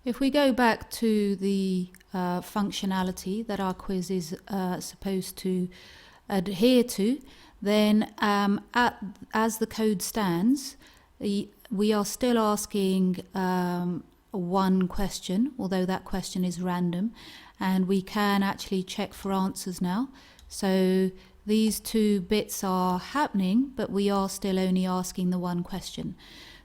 If we go back to the functionality that our quiz is supposed to adhere to, then as the code stands, we are still asking one question, although that question is random, and we can actually check for answers now. So these two bits are happening, but we are still only asking the one question.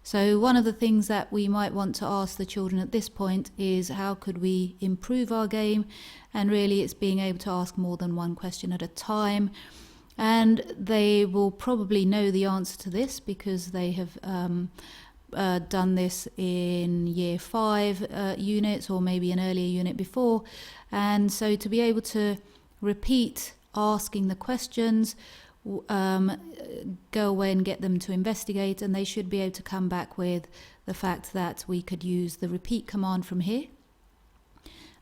So one of the things that we might want to ask the children at this point is how could we improve our game, and really it's being able to ask more than one question at a time. And they will probably know the answer to this because they have done this in year 5 units, or maybe an earlier unit before. And so to be able to repeat asking the questions, go away and get them to investigate, and they should be able to come back with the fact that we could use the repeat command from here.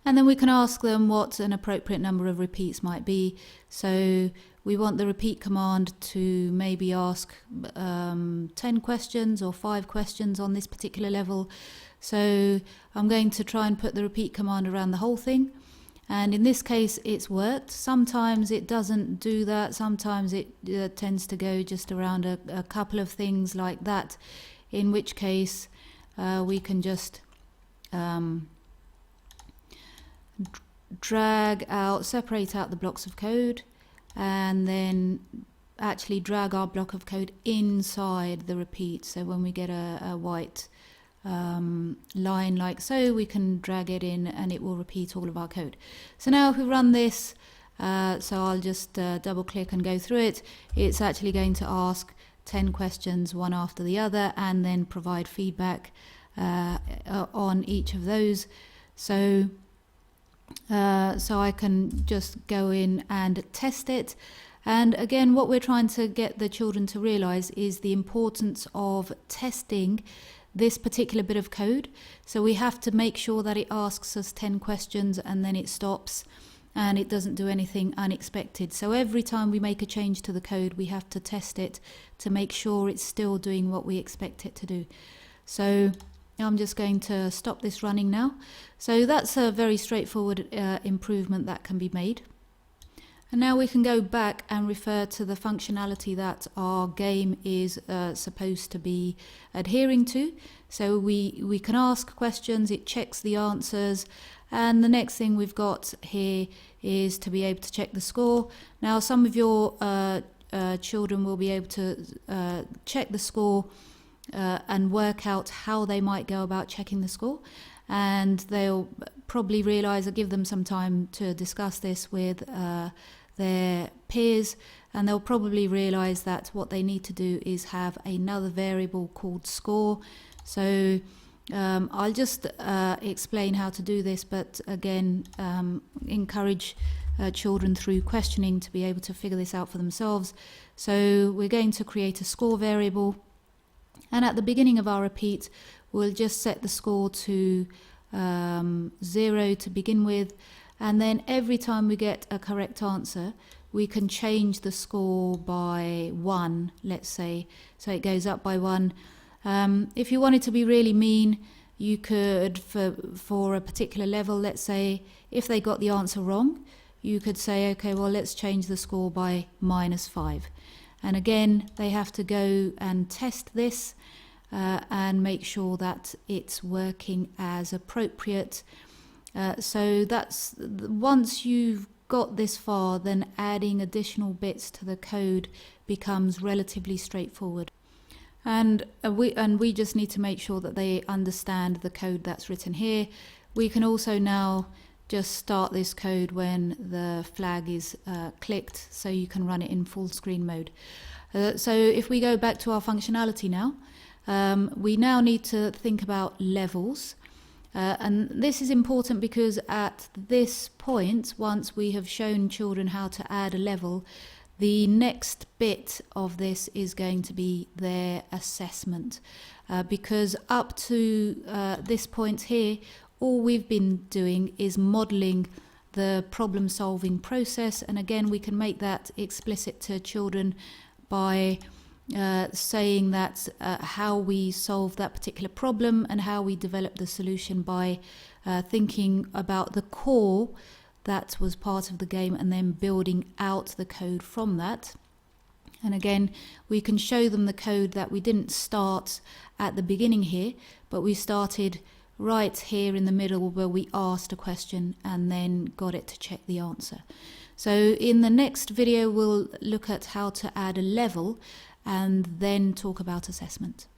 And then we can ask them what an appropriate number of repeats might be. So we want the repeat command to maybe ask 10 questions or 5 questions on this particular level. So I'm going to try and put the repeat command around the whole thing. And in this case, it's worked. Sometimes it doesn't do that. Sometimes it tends to go just around a couple of things like that, in which case we can just separate out the blocks of code, and then actually drag our block of code inside the repeat. So when we get a white line like so, we can drag it in and it will repeat all of our code. So now if we run this, so I'll just double click and go through it, it's actually going to ask 10 questions one after the other and then provide feedback on each of those. So I can just go in and test it. And again, what we're trying to get the children to realize is the importance of testing this particular bit of code. So we have to make sure that it asks us 10 questions and then it stops and it doesn't do anything unexpected. So every time we make a change to the code, we have to test it to make sure it's still doing what we expect it to do. So I'm just going to stop this running now. So that's a very straightforward improvement that can be made. And now we can go back and refer to the functionality that our game is supposed to be adhering to. So we can ask questions, it checks the answers, and the next thing we've got here is to be able to check the score. Now some of your children will be able to check the score and work out how they might go about checking the score, and they'll probably realize, I'll give them some time to discuss this with their peers, and they'll probably realize that what they need to do is have another variable called score. So I'll just explain how to do this, but again encourage children through questioning to be able to figure this out for themselves. So we're going to create a score variable, and at the beginning of our repeat we'll just set the score to 0 to begin with, and then every time we get a correct answer we can change the score by 1, let's say, so it goes up by 1. If you wanted to be really mean, you could, for a particular level, let's say if they got the answer wrong, you could say, okay, well let's change the score by -5. And again, they have to go and test this and make sure that it's working as appropriate. So that's, once you've got this far, then adding additional bits to the code becomes relatively straightforward. And we just need to make sure that they understand the code that's written here. We can also now just start this code when the flag is clicked, so you can run it in full screen mode. So if we go back to our functionality now, we now need to think about levels. And this is important because at this point, once we have shown children how to add a level, the next bit of this is going to be their assessment. Because up to this point here, all we've been doing is modeling the problem solving process. And again, we can make that explicit to children by saying that how we solve that particular problem and how we develop the solution by thinking about the core that was part of the game and then building out the code from that. And again, we can show them the code that we didn't start at the beginning here, but we started right here in the middle where we asked a question and then got it to check the answer. So in the next video, we'll look at how to add a level and then talk about assessment.